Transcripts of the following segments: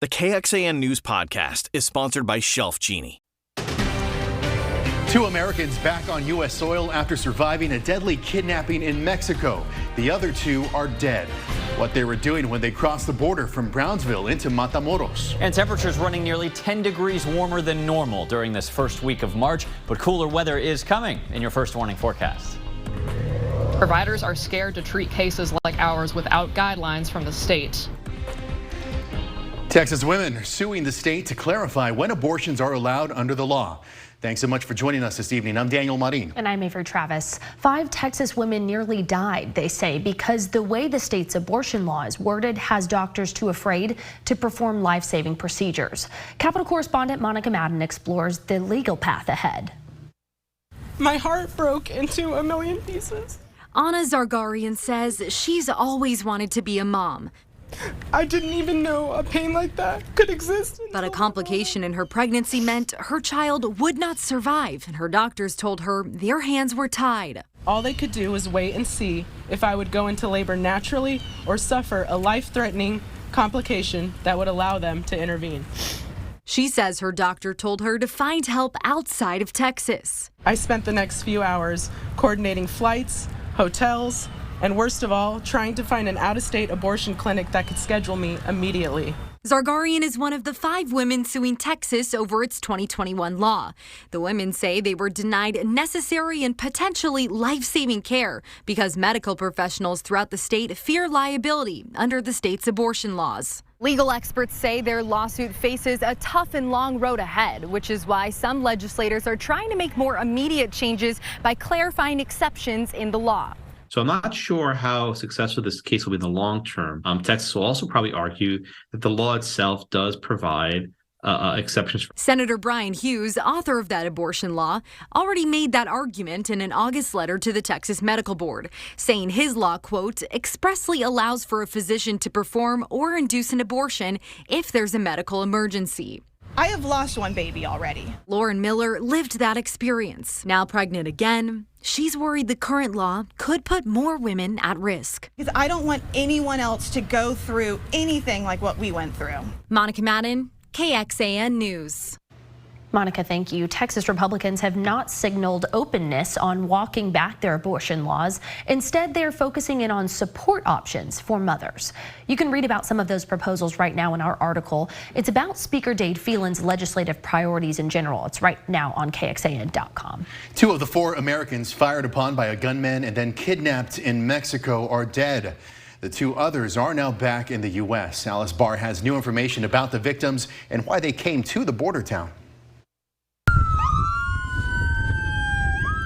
The KXAN News Podcast is sponsored by Shelf Genie. 2 Americans back on U.S. soil after surviving a deadly kidnapping in Mexico. The other 2 are dead. What they were doing when they crossed the border from Brownsville into Matamoros. And temperatures running nearly 10 degrees warmer than normal during this first week of March, but cooler weather is coming in your first warning forecast. Providers are scared to treat cases like ours without guidelines from the state. Texas women are suing the state to clarify when abortions are allowed under the law. Thanks so much for joining us this evening. I'm Daniel Marin. And I'm Avery Travis. 5 Texas women nearly died, they say, because the way the state's abortion law is worded has doctors too afraid to perform life-saving procedures. Capitol correspondent Monica Madden explores the legal path ahead. My heart broke into a million pieces. Anna Zargarian says she's always wanted to be a mom. I didn't even know a pain like that could exist. But a complication in her pregnancy meant her child would not survive, and her doctors told her their hands were tied. All they could do was wait and see if I would go into labor naturally or suffer a life-threatening complication that would allow them to intervene. She says her doctor told her to find help outside of Texas. I spent the next few hours coordinating flights, hotels, and worst of all, trying to find an out-of-state abortion clinic that could schedule me immediately. Zargarian is one of the 5 women suing Texas over its 2021 law. The women say they were denied necessary and potentially life-saving care because medical professionals throughout the state fear liability under the state's abortion laws. Legal experts say their lawsuit faces a tough and long road ahead, which is why some legislators are trying to make more immediate changes by clarifying exceptions in the law. So I'm not sure how successful this case will be in the long term. Texas will also probably argue that the law itself does provide exceptions. Senator Brian Hughes, author of that abortion law, already made that argument in an August letter to the Texas Medical Board, saying his law, quote, expressly allows for a physician to perform or induce an abortion if there's a medical emergency. I have lost 1 baby already. Lauren Miller lived that experience. Now pregnant again, she's worried the current law could put more women at risk. Because I don't want anyone else to go through anything like what we went through. Monica Madden, KXAN News. Monica, thank you. Texas Republicans have not signaled openness on walking back their abortion laws. Instead, they're focusing in on support options for mothers. You can read about some of those proposals right now in our article. It's about Speaker Dade Phelan's legislative priorities in general. It's right now on KXAN.com. 2 of the 4 Americans fired upon by a gunman and then kidnapped in Mexico are dead. The 2 others are now back in the U.S. Alice Barr has new information about the victims and why they came to the border town.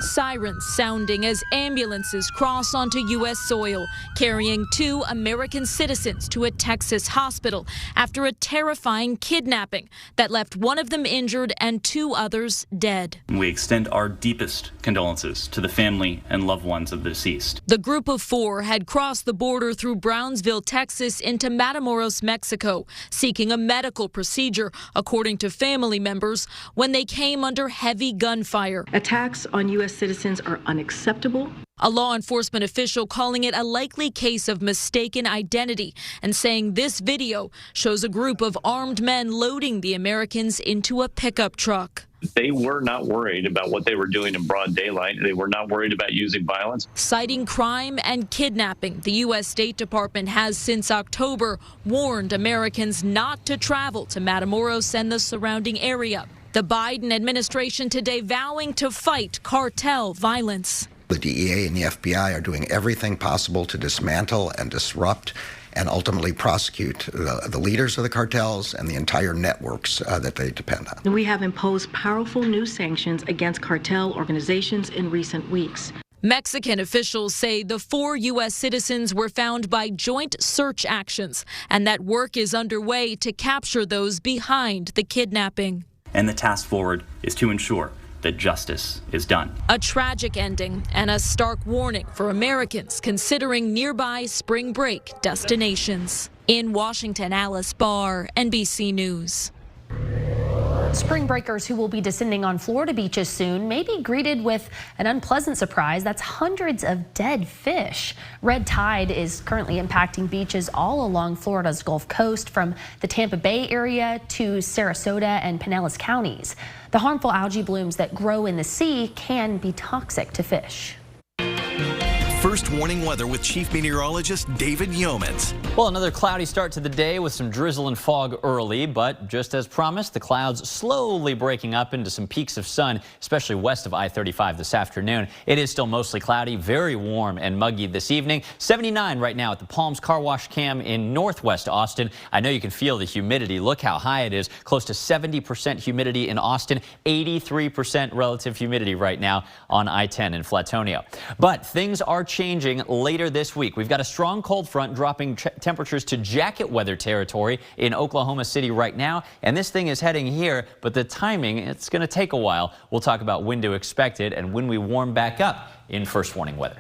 Sirens sounding as ambulances cross onto U.S. soil, carrying 2 American citizens to a Texas hospital after a terrifying kidnapping that left one of them injured and 2 others dead. We extend our deepest condolences to the family and loved ones of the deceased. The group of 4 had crossed the border through Brownsville, Texas into Matamoros, Mexico, seeking a medical procedure, according to family members, when they came under heavy gunfire. Attacks on U.S. citizens are unacceptable. A law enforcement official calling it a likely case of mistaken identity and saying this video shows a group of armed men loading the Americans into a pickup truck. They were not worried about what they were doing in broad daylight. They were not worried about using violence. Citing crime and kidnapping, the U.S. State Department has since October warned Americans not to travel to Matamoros and the surrounding area. The Biden administration today vowing to fight cartel violence. The DEA and the FBI are doing everything possible to dismantle and disrupt and ultimately prosecute the leaders of the cartels and the entire networks that they depend on. We have imposed powerful new sanctions against cartel organizations in recent weeks. Mexican officials say the 4 U.S. citizens were found by joint search actions and that work is underway to capture those behind the kidnapping. And the task forward is to ensure that justice is done. A tragic ending and a stark warning for Americans considering nearby spring break destinations. In Washington, Alice Barr, NBC News. Spring breakers who will be descending on Florida beaches soon may be greeted with an unpleasant surprise. That's hundreds of dead fish. Red tide is currently impacting beaches all along Florida's Gulf Coast, from the Tampa Bay area to Sarasota and Pinellas counties. The harmful algae blooms that grow in the sea can be toxic to fish. First warning weather with Chief Meteorologist David Yeomans. Well, another cloudy start to the day with some drizzle and fog early, but just as promised, the clouds slowly breaking up into some peaks of sun, especially west of I-35 this afternoon. It is still mostly cloudy, very warm and muggy this evening. 79 right now at the Palms Car Wash Cam in northwest Austin. I know you can feel the humidity. Look how high it is. Close to 70% humidity in Austin, 83% relative humidity right now on I-10 in Flatonia. But things are changing later this week. We've got a strong cold front dropping temperatures to jacket weather territory in Oklahoma City right now, and this thing is heading here, but the timing, it's going to take a while. We'll talk about when to expect it and when we warm back up in first warning weather.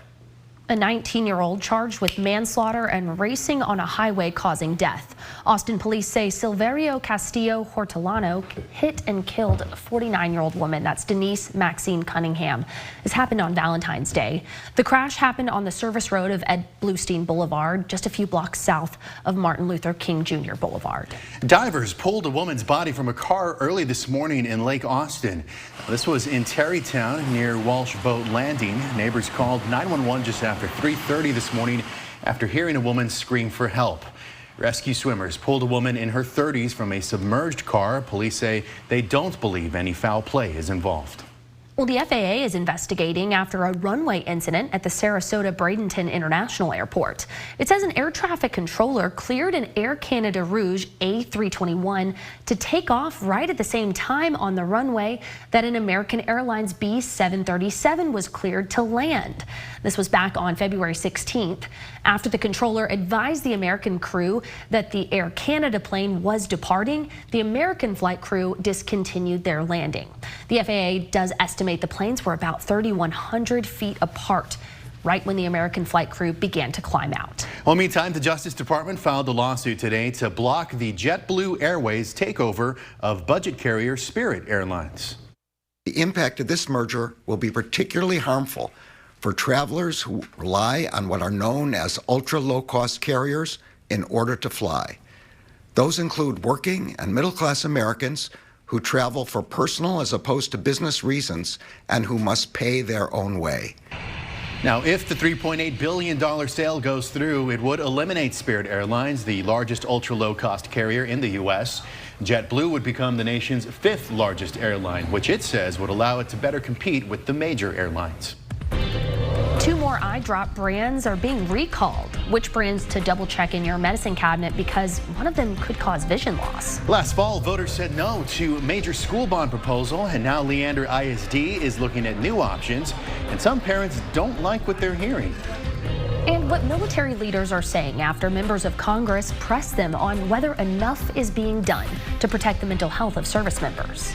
A 19-year-old charged with manslaughter and racing on a highway causing death. Austin police say Silverio Castillo Hortolano hit and killed a 49-year-old woman. That's Denise Maxine Cunningham. This happened on Valentine's Day. The crash happened on the service road of Ed Bluestein Boulevard, just a few blocks south of Martin Luther King Jr. Boulevard. Divers pulled a woman's body from a car early this morning in Lake Austin. This was in Terrytown near Walsh Boat Landing. Neighbors called 911 just after 3:30 this morning after hearing a woman scream for help. Rescue swimmers pulled a woman in her 30s from a submerged car. Police say they don't believe any foul play is involved. Well, the FAA is investigating after a runway incident at the Sarasota Bradenton International Airport. It says an air traffic controller cleared an Air Canada Rouge A321 to take off right at the same time on the runway that an American Airlines B737 was cleared to land. This was back on February 16th. After the controller advised the American crew that the Air Canada plane was departing, the American flight crew discontinued their landing. The FAA does estimate the planes were about 3,100 feet apart right when the American flight crew began to climb out. Well, meantime, the Justice Department filed a lawsuit today to block the JetBlue Airways takeover of budget carrier Spirit Airlines. The impact of this merger will be particularly harmful for travelers who rely on what are known as ultra-low-cost carriers in order to fly. Those include working and middle-class Americans who travel for personal as opposed to business reasons and who must pay their own way. Now, if the $3.8 billion sale goes through, it would eliminate Spirit Airlines, the largest ultra-low-cost carrier in the U.S. JetBlue would become the nation's 5th largest airline, which it says would allow it to better compete with the major airlines. 2 more eye drop brands are being recalled. Which brands to double check in your medicine cabinet, because one of them could cause vision loss. Last fall, voters said no to major school bond proposal, and now Leander ISD is looking at new options, and some parents don't like what they're hearing. And what military leaders are saying after members of Congress press them on whether enough is being done to protect the mental health of service members.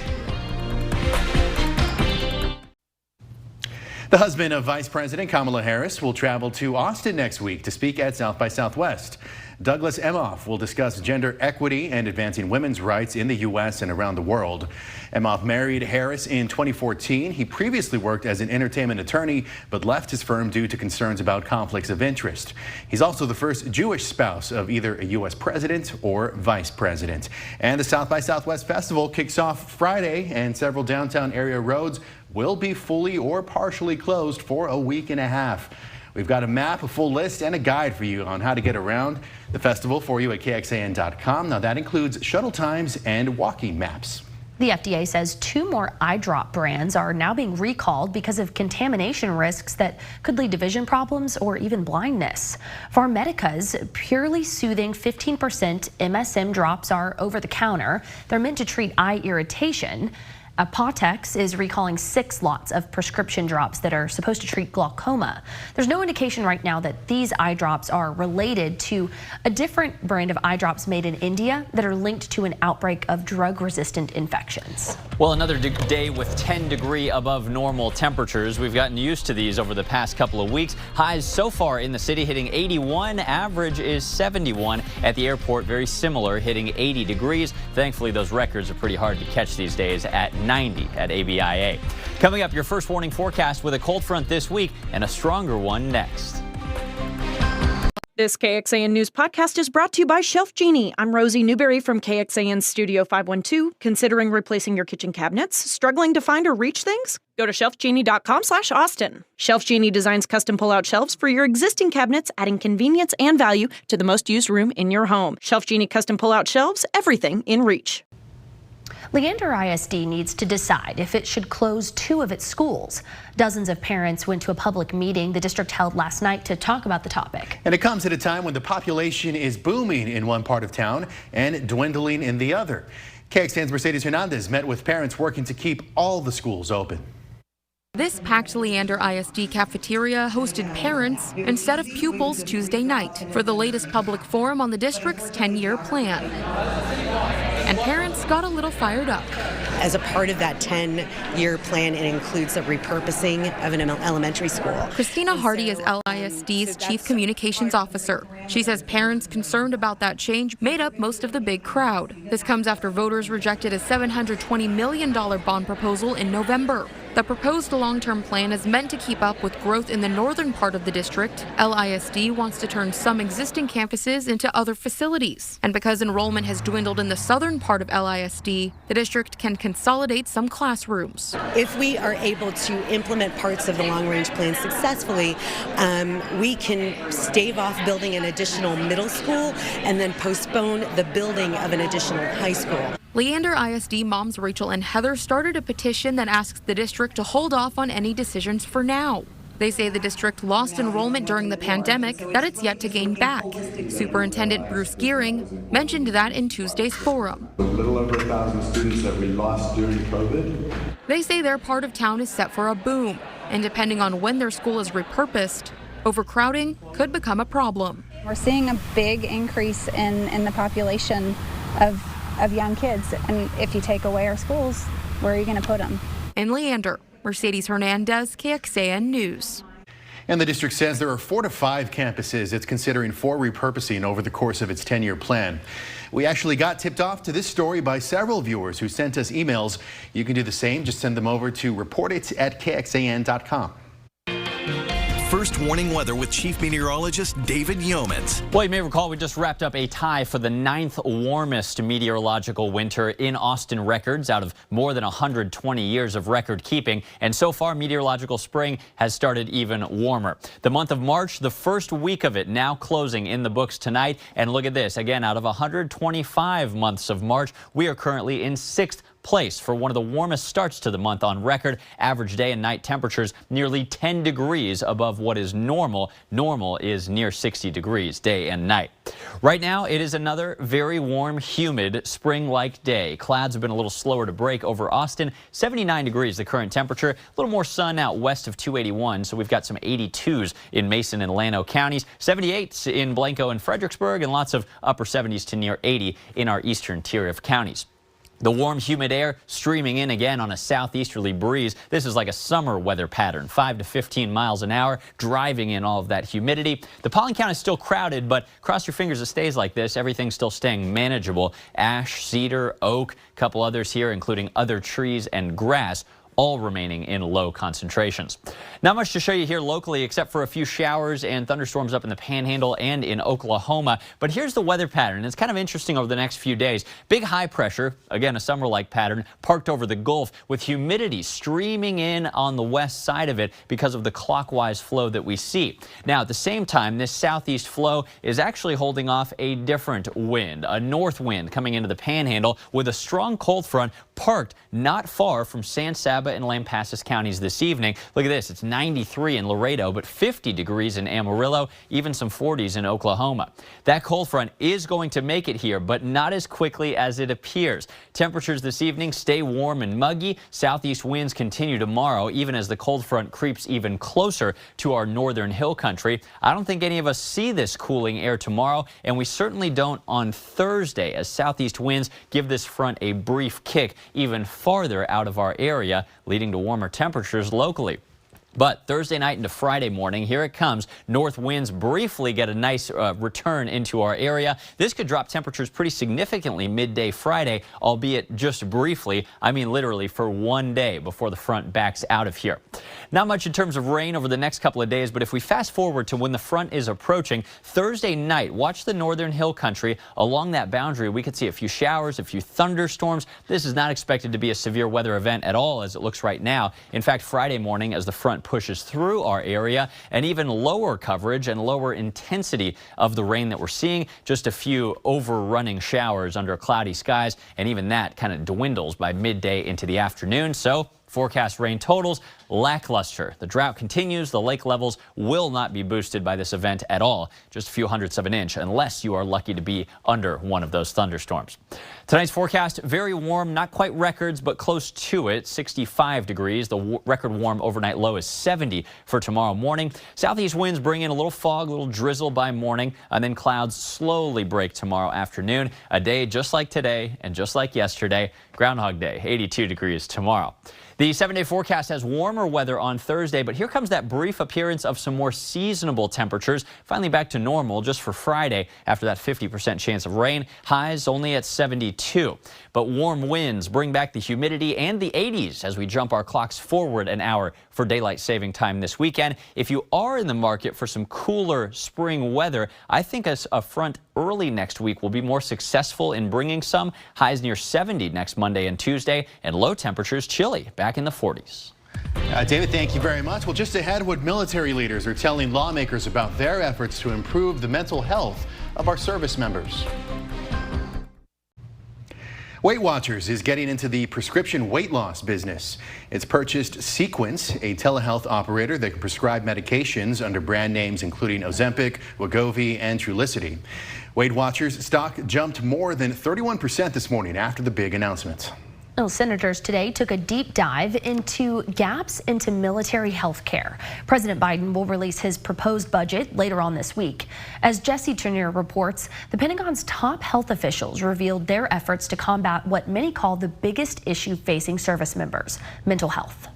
The husband of Vice President Kamala Harris will travel to Austin next week to speak at South by Southwest. Douglas Emhoff will discuss gender equity and advancing women's rights in the U.S. and around the world. Emhoff married Harris in 2014. He previously worked as an entertainment attorney, but left his firm due to concerns about conflicts of interest. He's also the first Jewish spouse of either a U.S. president or vice president. And the South by Southwest Festival kicks off Friday, and several downtown area roads will be fully or partially closed for a week and a half. We've got a map, a full list, and a guide for you on how to get around the festival for you at KXAN.com. Now, that includes shuttle times and walking maps. The FDA says 2 more eye drop brands are now being recalled because of contamination risks that could lead to vision problems or even blindness. PharMedica's purely soothing 15% MSM drops are over the counter. They're meant to treat eye irritation. Apotex is recalling 6 lots of prescription drops that are supposed to treat glaucoma. There's no indication right now that these eye drops are related to a different brand of eye drops made in India that are linked to an outbreak of drug-resistant infections. Well, another day with 10-degree above normal temperatures. We've gotten used to these over the past couple of weeks. Highs so far in the city hitting 81, average is 71. At the airport, very similar, hitting 80 degrees. Thankfully, those records are pretty hard to catch these days at 90 at ABIA. Coming up, your first warning forecast with a cold front this week and a stronger one next. This KXAN News podcast is brought to you by Shelf Genie. I'm Rosie Newberry from KXAN Studio 512. Considering replacing your kitchen cabinets? Struggling to find or reach things? Go to shelfgenie.com/Austin. Shelf Genie designs custom pull-out shelves for your existing cabinets, adding convenience and value to the most used room in your home. Shelf Genie custom pull-out shelves, everything in reach. Leander ISD needs to decide if it should close 2 of its schools. Dozens of parents went to a public meeting the district held last night to talk about the topic. And it comes at a time when the population is booming in one part of town and dwindling in the other. KXAN's Mercedes Hernandez met with parents working to keep all the schools open. This packed Leander ISD cafeteria hosted parents instead of pupils Tuesday night for the latest public forum on the district's 10-year plan. And parents got a little fired up. As a part of that 10-year plan, it includes a repurposing of an elementary school. Christina Hardy is LISD's Chief Communications Officer. She says parents concerned about that change made up most of the big crowd. This comes after voters rejected a $720 million bond proposal in November. The proposed long-term plan is meant to keep up with growth in the northern part of the district. LISD wants to turn some existing campuses into other facilities. And because enrollment has dwindled in the southern part of LISD, the district can consolidate some classrooms. If we are able to implement parts of the long-range plan successfully, we can stave off building an additional middle school and then postpone the building of an additional high school. Leander ISD moms Rachel and Heather started a petition that asks the district to hold off on any decisions for now. They say the district lost enrollment during the pandemic that it's yet to gain back. Superintendent Bruce Gearing mentioned that in Tuesday's forum. A little over 1,000 students that we lost during COVID. They say their part of town is set for a boom, and depending on when their school is repurposed, overcrowding could become a problem. We're seeing a big increase in the population of young kids, and if you take away our schools, where are you going to put them? In Leander, Mercedes Hernandez, KXAN News. And the district says there are 4 to 5 campuses it's considering for repurposing over the course of its 10-year plan. We actually got tipped off to this story by several viewers who sent us emails. You can do the same. Just send them over to reportit@kxan.com. First warning weather with Chief Meteorologist David Yeomans. Well, you may recall we just wrapped up a tie for the 9th warmest meteorological winter in Austin records out of more than 120 years of record keeping. And so far, meteorological spring has started even warmer. The month of March, the first week of it, now closing in the books tonight. And look at this. Again, out of 125 months of March, we are currently in 6th place for one of the warmest starts to the month on record. Average day and night temperatures nearly 10 degrees above what is normal. Normal is near 60 degrees day and night. Right now, it is another very warm, humid, spring-like day. Clouds have been a little slower to break over Austin. 79 degrees the current temperature. A little more sun out west of 281, so we've got some 82s in Mason and Llano counties, 78s in Blanco and Fredericksburg, and lots of upper 70s to near 80 in our eastern tier of counties. The warm, humid air streaming in again on a southeasterly breeze. This is like a summer weather pattern, 5 to 15 miles an hour, driving in all of that humidity. The pollen count is still crowded, but cross your fingers it stays like this. Everything's still staying manageable. Ash, cedar, oak, a couple others here, including other trees and grass, all remaining in low concentrations. Not much to show you here locally except for a few showers and thunderstorms up in the Panhandle and in Oklahoma. But here's the weather pattern. It's kind of interesting over the next few days. Big high pressure, again a summer-like pattern, parked over the Gulf with humidity streaming in on the west side of it because of the clockwise flow that we see. Now at the same time, this southeast flow is actually holding off a different wind, a north wind coming into the Panhandle with a strong cold front parked not far from San Saba Wetumpka and Lampasas counties this evening. Look at this. It's 93 in Laredo, but 50 degrees in Amarillo, even some 40s in Oklahoma. That cold front is going to make it here, but not as quickly as it appears. Temperatures this evening stay warm and muggy. Southeast winds continue tomorrow, even as the cold front creeps even closer to our northern hill country. I don't think any of us see this cooling air tomorrow, and we certainly don't on Thursday, as southeast winds give this front a brief kick even farther out of our area, leading to warmer temperatures locally. But Thursday night into Friday morning, here it comes. North winds briefly get a nice return into our area. This could drop temperatures pretty significantly midday Friday, albeit just briefly. I mean literally for one day before the front backs out of here. Not much in terms of rain over the next couple of days, but if we fast forward to when the front is approaching, Thursday night, watch the northern hill country. Along that boundary, we could see a few showers, a few thunderstorms. This is not expected to be a severe weather event at all as it looks right now. In fact, Friday morning, as the front pushes through our area, and even lower coverage and lower intensity of the rain that we're seeing, just a few overrunning showers under cloudy skies, and even that kind of dwindles by midday into the afternoon. So forecast rain totals lackluster. The drought continues. The lake levels will not be boosted by this event at all. Just a few hundredths of an inch, unless you are lucky to be under one of those thunderstorms. Tonight's forecast, very warm, not quite records, but close to it. 65 degrees. The record warm overnight low is 70 for tomorrow morning. Southeast winds bring in a little fog, a little drizzle by morning, and then clouds slowly break tomorrow afternoon. A day just like today and just like yesterday. Groundhog Day, 82 degrees tomorrow. The 7-day forecast has warmer weather on Thursday, but here comes that brief appearance of some more seasonable temperatures. Finally back to normal just for Friday after that 50% chance of rain. Highs only at 72. But warm winds bring back the humidity and the 80s as we jump our clocks forward an hour for daylight saving time this weekend. If you are in the market for some cooler spring weather, I think a front early next week will be more successful in bringing some. Highs near 70 next Monday and Tuesday, and low temperatures chilly back in the 40s. David, thank you very much. Well, just ahead, what military leaders are telling lawmakers about their efforts to improve the mental health of our service members. Weight Watchers is getting into the prescription weight loss business. It's purchased Sequence, a telehealth operator that can prescribe medications under brand names including Ozempic, Wegovy, and Trulicity. Weight Watchers stock jumped more than 31% this morning after the big announcement. Well, senators today took a deep dive into gaps into military health care. President Biden will release his proposed budget later on this week. As Jesse Turner reports, the Pentagon's top health officials revealed their efforts to combat what many call the biggest issue facing service members: mental health.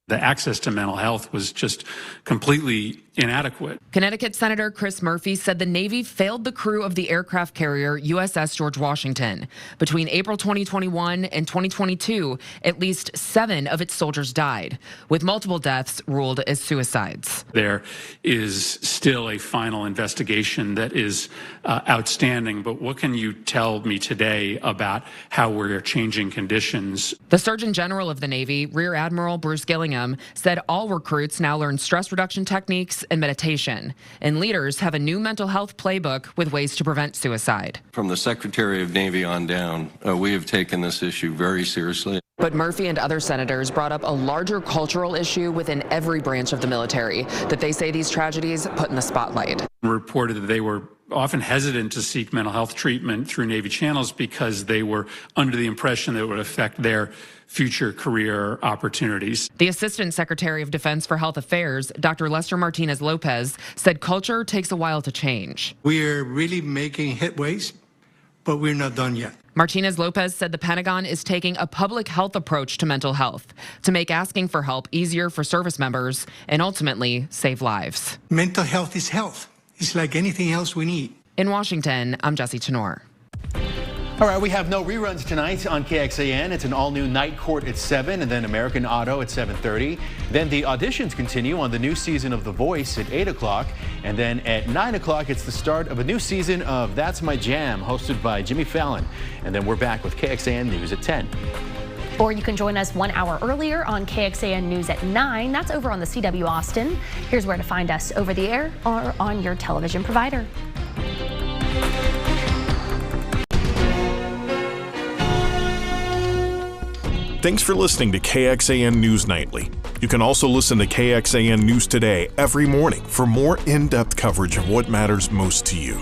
The access to mental health was just completely inadequate. Connecticut Senator Chris Murphy said the Navy failed the crew of the aircraft carrier USS George Washington. Between April 2021 and 2022, at least 7 of its soldiers died, with multiple deaths ruled as suicides. There is still a final investigation that is outstanding, but what can you tell me today about how we're changing conditions? The Surgeon General of the Navy, Rear Admiral Bruce Gillingham, said all recruits now learn stress reduction techniques and meditation, and leaders have a new mental health playbook with ways to prevent suicide. From the Secretary of Navy on down, we have taken this issue very seriously. But Murphy and other senators brought up a larger cultural issue within every branch of the military that they say these tragedies put in the spotlight. Reported that they were often hesitant to seek mental health treatment through Navy channels because they were under the impression that it would affect their future career opportunities. The Assistant Secretary of Defense for Health Affairs, Dr. Lester Martinez-Lopez, said culture takes a while to change. We're really making headways, but we're not done yet. Martinez-Lopez said the Pentagon is taking a public health approach to mental health to make asking for help easier for service members and ultimately save lives. Mental health is health. It's like anything else we need. In Washington, I'm Jesse Tenor. All right, we have no reruns tonight on KXAN. It's an all-new Night Court at 7 and then American Auto at 7:30. Then the auditions continue on the new season of The Voice at 8 o'clock. And then at 9 o'clock, it's the start of a new season of That's My Jam, hosted by Jimmy Fallon. And then we're back with KXAN News at 10. Or you can join us 1 hour earlier on KXAN News at 9. That's over on the CW Austin. Here's where to find us: over the air or on your television provider. Thanks for listening to KXAN News Nightly. You can also listen to KXAN News Today every morning for more in-depth coverage of what matters most to you.